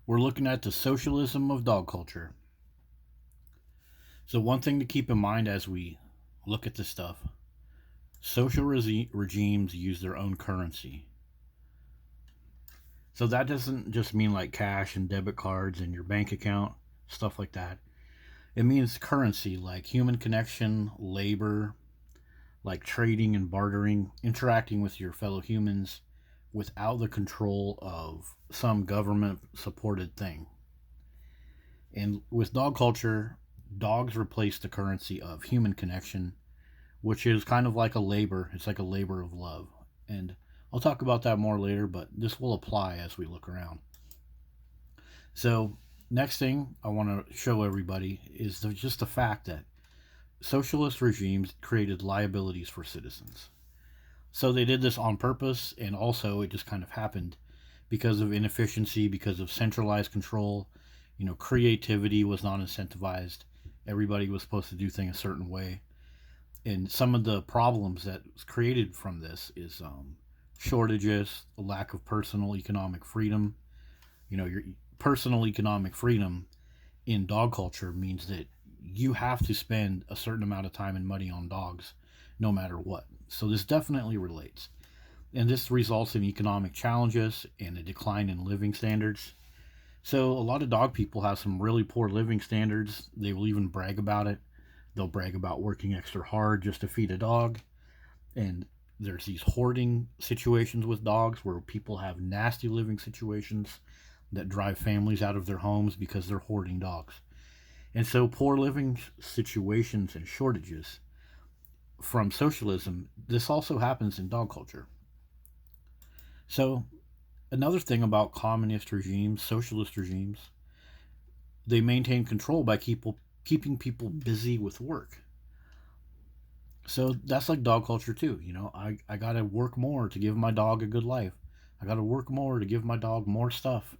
We're looking at the socialism of dog culture. So, one thing to keep in mind as we look at this stuff, regimes use their own currency. So, that doesn't just mean like cash and debit cards and your bank account, stuff like that. It means currency like human connection, labor, like trading and bartering, interacting with your fellow humans without the control of some government supported thing. And with dog culture, dogs replace the currency of human connection, which is kind of like a labor. It's like a labor of love. And I'll talk about that more later, but this will apply as we look around. So, next thing I want to show everybody is just the fact that socialist regimes created liabilities for citizens. So they did this on purpose, and also it just kind of happened because of inefficiency, because of centralized control. Creativity was not incentivized. Everybody was supposed to do things a certain way. And some of the problems that was created from this is shortages, a lack of personal economic freedom. Your personal economic freedom in dog culture means that you have to spend a certain amount of time and money on dogs no matter what. So this definitely relates. And this results in economic challenges and a decline in living standards. So a lot of dog people have some really poor living standards. They will even brag about it. They'll brag about working extra hard just to feed a dog. And there's these hoarding situations with dogs where people have nasty living situations that drive families out of their homes because they're hoarding dogs. And so poor living situations and shortages from socialism, this also happens in dog culture. So another thing about communist regimes, socialist regimes, they maintain control by keeping people busy with work. So that's like dog culture too. I got to work more to give my dog a good life. I got to work more to give my dog more stuff.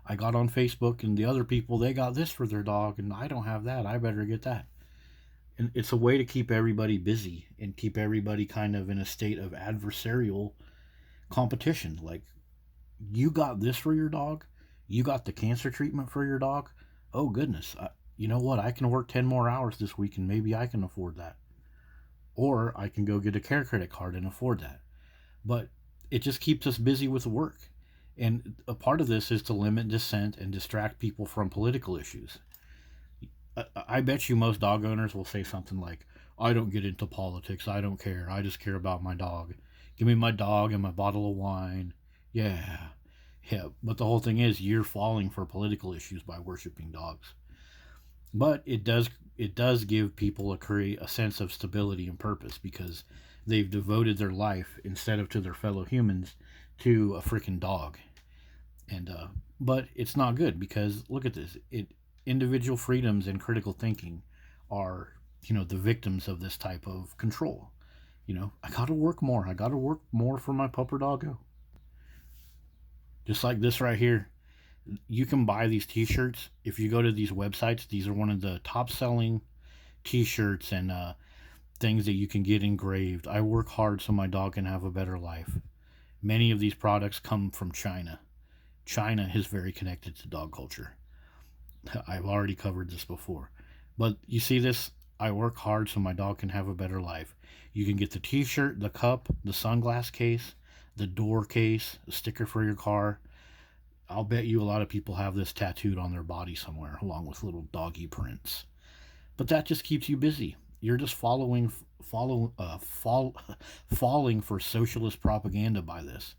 I got on Facebook and the other people, they got this for their dog and I don't have that. I better get that. And it's a way to keep everybody busy and keep everybody kind of in a state of adversarial competition. Like, you got this for your dog? You got the cancer treatment for your dog? Oh, goodness. You know what? I can work 10 more hours this week and maybe I can afford that. Or I can go get a care credit card and afford that. But it just keeps us busy with work. And a part of this is to limit dissent and distract people from political issues. I bet you most dog owners will say something like, I don't get into politics. I don't care. I just care about my dog. Give me my dog and my bottle of wine. Yeah. Yeah. But the whole thing is you're falling for political issues by worshiping dogs. But it does give people a sense of stability and purpose because they've devoted their life instead of to their fellow humans to a freaking dog. And but it's not good because look at this. Individual freedoms and critical thinking are the victims of this type of control. I gotta work more. I gotta work more for my pupper doggo. Just like this right here. You can buy these T-shirts if you go to these websites. These are one of the top selling T-shirts and things that you can get engraved. I work hard so my dog can have a better life. Many of these products come from China. China is very connected to dog culture. I've already covered this before. But you see this? I work hard so my dog can have a better life. You can get the T-shirt, the cup, the sunglass case, the door case, a sticker for your car. I'll bet you a lot of people have this tattooed on their body somewhere, along with little doggy prints. But that just keeps you busy. You're just falling for socialist propaganda by this.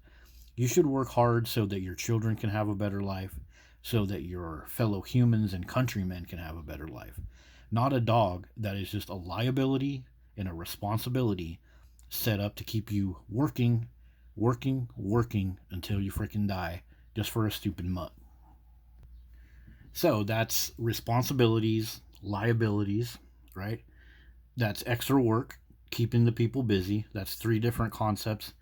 You should work hard so that your children can have a better life, so that your fellow humans and countrymen can have a better life. Not a dog that is just a liability and a responsibility set up to keep you working, working, working until you freaking die just for a stupid mutt. So that's responsibilities, liabilities, right? That's extra work, keeping the people busy. That's three different concepts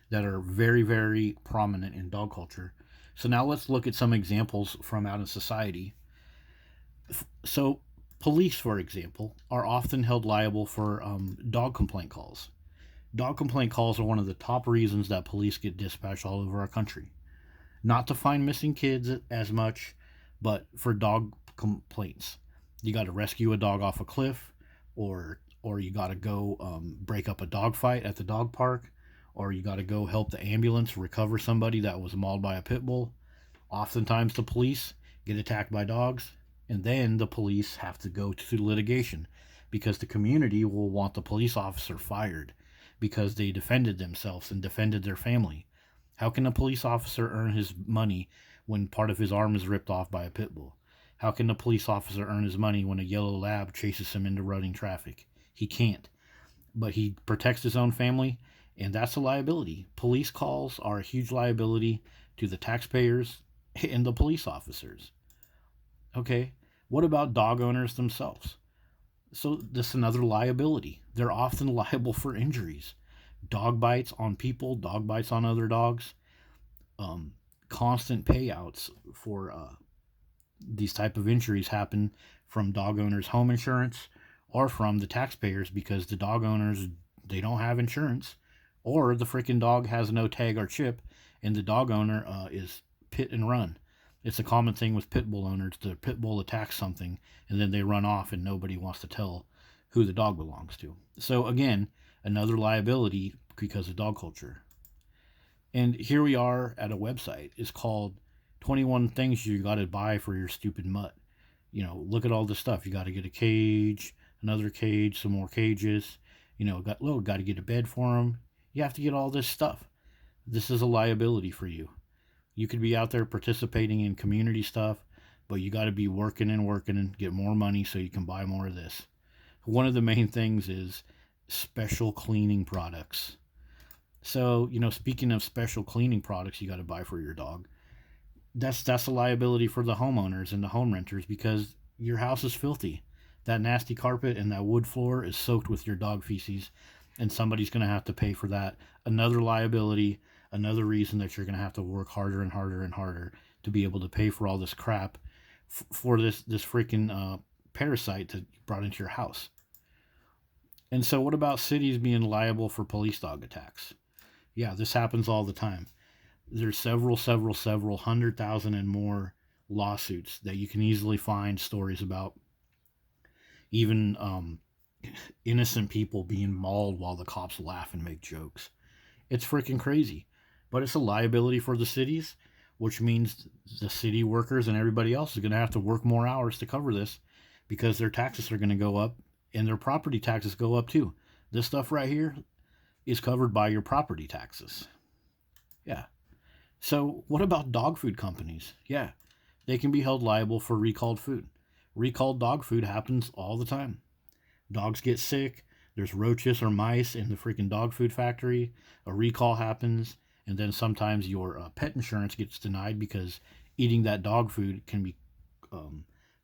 that are very, very prominent in dog culture. So now let's look at some examples from out in society. So police, for example, are often held liable for dog complaint calls. Dog complaint calls are one of the top reasons that police get dispatched all over our country. Not to find missing kids as much, But for dog complaints, you got to rescue a dog off a cliff, or you got to go break up a dog fight at the dog park, or you got to go help the ambulance recover somebody that was mauled by a pit bull. Oftentimes, the police get attacked by dogs, and then the police have to go to litigation because the community will want the police officer fired because they defended themselves and defended their family. How can a police officer earn his money when part of his arm is ripped off by a pit bull? How can a police officer earn his money when a yellow lab chases him into running traffic? He can't. But he protects his own family, and that's a liability. Police calls are a huge liability to the taxpayers and the police officers. Okay, what about dog owners themselves? So this is another liability. They're often liable for injuries. Dog bites on people, dog bites on other dogs, um, constant payouts for these type of injuries happen from dog owners' home insurance or from the taxpayers because the dog owners, they don't have insurance, or the freaking dog has no tag or chip, and the dog owner is pit and run. It's a common thing with pit bull owners. The pit bull attacks something and then they run off and nobody wants to tell who the dog belongs to. So again, another liability because of dog culture. And here we are at a website. It's called 21 Things You Gotta Buy for Your Stupid Mutt. You know, look at all this stuff. You gotta get a cage, another cage, some more cages. You know, gotta get a bed for them. You have to get all this stuff. This is a liability for you. You could be out there participating in community stuff, but you got to be working and get more money so you can buy more of this. One of the main things is special cleaning products. So, you know, speaking of special cleaning products you got to buy for your dog, that's a liability for the homeowners and the home renters because your house is filthy. That nasty carpet and that wood floor is soaked with your dog feces, and somebody's going to have to pay for that. Another liability, another reason that you're going to have to work harder and harder and harder to be able to pay for all this crap for this freaking parasite that you brought into your house. And so, what about cities being liable for police dog attacks? Yeah, this happens all the time. There's several 100,000 and more lawsuits that you can easily find stories about. Even innocent people being mauled while the cops laugh and make jokes. It's freaking crazy. But it's a liability for the cities, which means the city workers and everybody else is going to have to work more hours to cover this because their taxes are going to go up and their property taxes go up too. This stuff right here is covered by your property taxes. Yeah. So, what about dog food companies? Yeah, they can be held liable for recalled food. Recalled dog food happens all the time. Dogs get sick, there's roaches or mice in the freaking dog food factory, a recall happens, and then sometimes your pet insurance gets denied because eating that dog food can be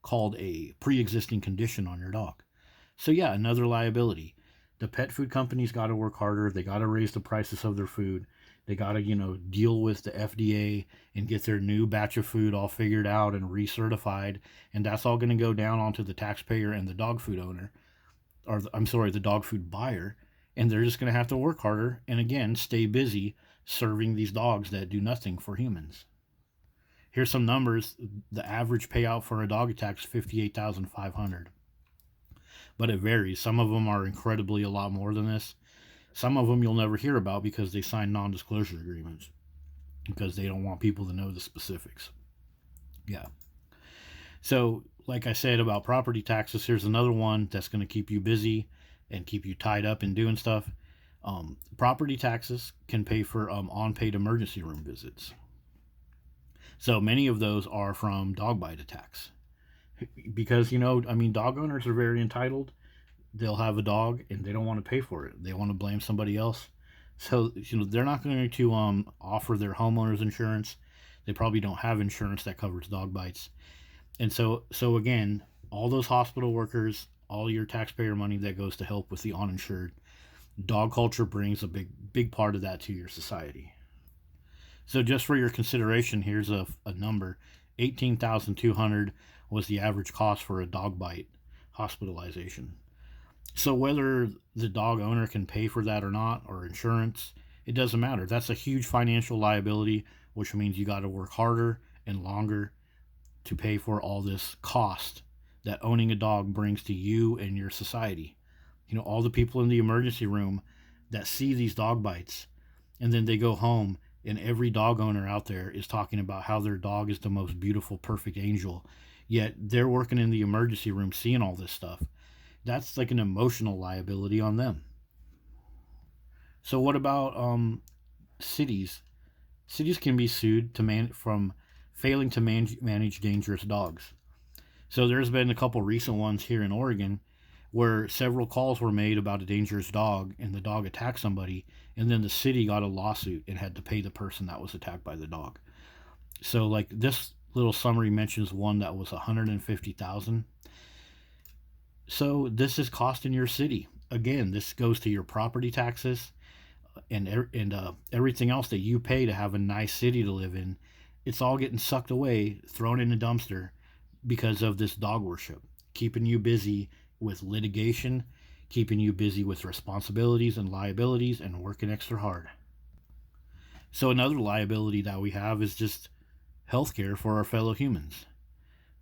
called a pre-existing condition on your dog. So yeah, another liability. The pet food companies got to work harder. They got to raise the prices of their food. They got to, deal with the FDA and get their new batch of food all figured out and recertified. And that's all going to go down onto the taxpayer and the dog food owner, or I'm sorry, the dog food buyer. And they're just going to have to work harder and again, stay busy serving these dogs that do nothing for humans. Here's some numbers. The average payout for a dog attack is $58,500. But it varies. Some of them are incredibly a lot more than this. Some of them you'll never hear about because they sign non-disclosure agreements because they don't want people to know the specifics. Yeah. So, like I said about property taxes, here's another one that's going to keep you busy and keep you tied up in doing stuff. Property taxes can pay for unpaid emergency room visits. So many of those are from dog bite attacks. Because, dog owners are very entitled. They'll have a dog and they don't want to pay for it. They want to blame somebody else. So, they're not going to offer their homeowners insurance. They probably don't have insurance that covers dog bites. And so again, all those hospital workers, all your taxpayer money that goes to help with the uninsured, dog culture brings a big part of that to your society. So just for your consideration, here's a number. $18,200 was the average cost for a dog bite hospitalization. So whether the dog owner can pay for that or not, or insurance, it doesn't matter. That's a huge financial liability, which means you got to work harder and longer to pay for all this cost that owning a dog brings to you and your society. All the people in the emergency room that see these dog bites, and then they go home, and every dog owner out there is talking about how their dog is the most beautiful, perfect angel. Yet they're working in the emergency room seeing all this stuff. That's like an emotional liability on them. So what about cities? Cities can be sued from failing to manage dangerous dogs. So there's been a couple recent ones here in Oregon where several calls were made about a dangerous dog and the dog attacked somebody, and then the city got a lawsuit and had to pay the person that was attacked by the dog. So like this little summary mentions one that was 150,000. So this is costing your city. Again, this goes to your property taxes and everything else that you pay to have a nice city to live in. It's all getting sucked away, thrown in a dumpster because of this dog worship, keeping you busy with litigation, keeping you busy with responsibilities and liabilities, and working extra hard. So another liability that we have is just healthcare for our fellow humans.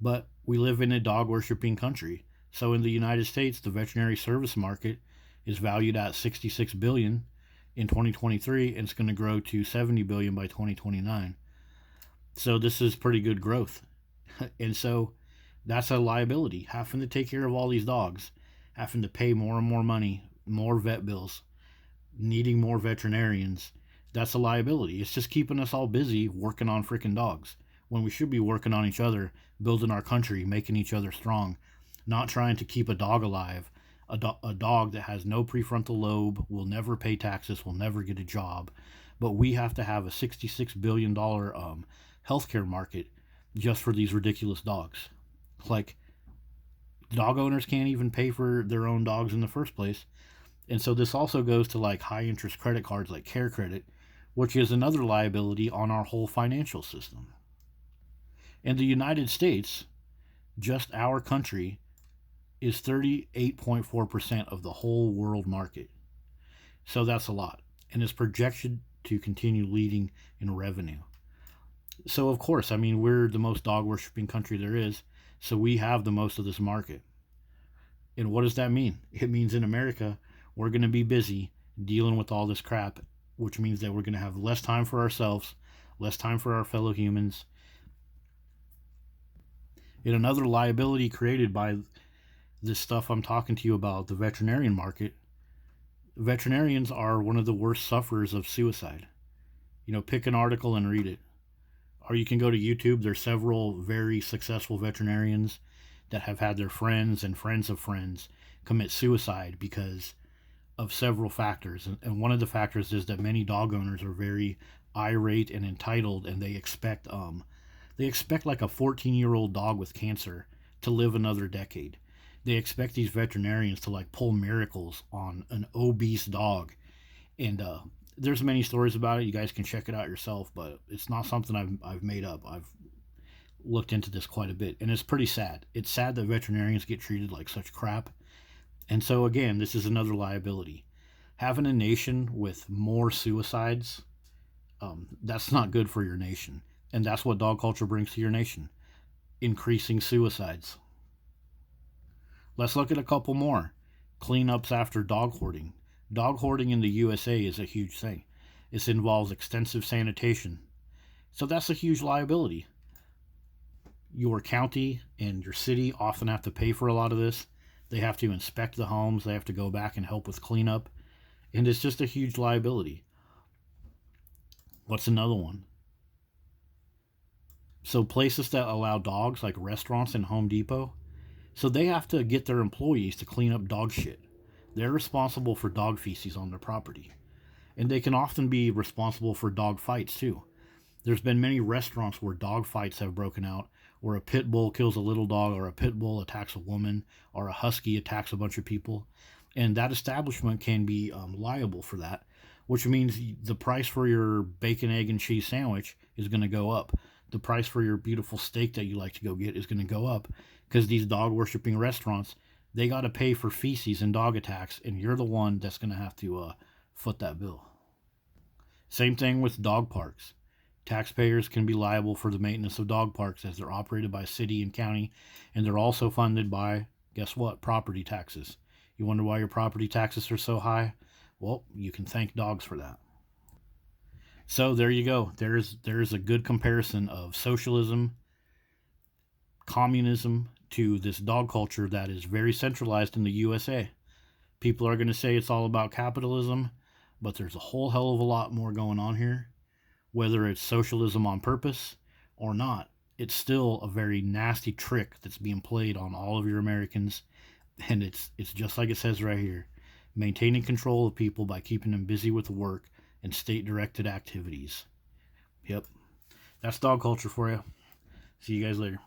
But we live in a dog worshiping country. So in the United States, the veterinary service market is valued at 66 billion in 2023, and it's going to grow to 70 billion by 2029. So this is pretty good growth. And so that's a liability, having to take care of all these dogs, having to pay more and more money, more vet bills, needing more veterinarians. That's a liability. It's just keeping us all busy working on freaking dogs when we should be working on each other, building our country, making each other strong, not trying to keep a dog alive. A dog that has no prefrontal lobe, will never pay taxes, will never get a job. But we have to have a $66 billion healthcare market just for these ridiculous dogs. Like, dog owners can't even pay for their own dogs in the first place. And so this also goes to like high interest credit cards like Care Credit, which is another liability on our whole financial system. In the United States, just our country is 38.4% of the whole world market. So that's a lot, and is projected to continue leading in revenue. So of course, I mean, we're the most dog worshipping country there is, so we have the most of this market. And what does that mean? It means in America, we're going to be busy dealing with all this crap, which means that we're going to have less time for ourselves, less time for our fellow humans. And another liability created by this stuff I'm talking to you about, the veterinarian market, veterinarians are one of the worst sufferers of suicide. Pick an article and read it. Or you can go to YouTube. There's several very successful veterinarians that have had their friends and friends of friends commit suicide because of several factors. And one of the factors is that many dog owners are very irate and entitled, and they expect like a 14-year-old dog with cancer to live another decade. They expect these veterinarians to like pull miracles on an obese dog. And there's many stories about it. You guys can check it out yourself, but it's not something I've made up. I've looked into this quite a bit, and it's pretty sad. It's sad that veterinarians get treated like such crap. And so again, this is another liability. Having a nation with more suicides, that's not good for your nation. And that's what dog culture brings to your nation. Increasing suicides. Let's look at a couple more. Cleanups after dog hoarding. Dog hoarding in the USA is a huge thing. This involves extensive sanitation. So that's a huge liability. Your county and your city often have to pay for a lot of this. They have to inspect the homes. They have to go back and help with cleanup. And it's just a huge liability. What's another one? So places that allow dogs, like restaurants and Home Depot, so they have to get their employees to clean up dog shit. They're responsible for dog feces on their property. And they can often be responsible for dog fights too. There's been many restaurants where dog fights have broken out, where a pit bull kills a little dog, or a pit bull attacks a woman, or a husky attacks a bunch of people. And that establishment can be liable for that, which means the price for your bacon, egg, and cheese sandwich is going to go up. The price for your beautiful steak that you like to go get is going to go up, because these dog worshipping restaurants, they got to pay for feces and dog attacks, and you're the one that's going to have to foot that bill. Same thing with dog parks. Taxpayers can be liable for the maintenance of dog parks as they're operated by city and county, and they're also funded by, guess what, property taxes. You wonder why your property taxes are so high? Well, you can thank dogs for that. So there you go. There's a good comparison of socialism, communism to this dog culture that is very centralized in the USA. People are going to say it's all about capitalism, but there's a whole hell of a lot more going on here. Whether it's socialism on purpose or not, it's still a very nasty trick that's being played on all of your Americans, and it's just like it says right here, maintaining control of people by keeping them busy with work and state-directed activities. Yep, that's dog culture for you. See you guys later.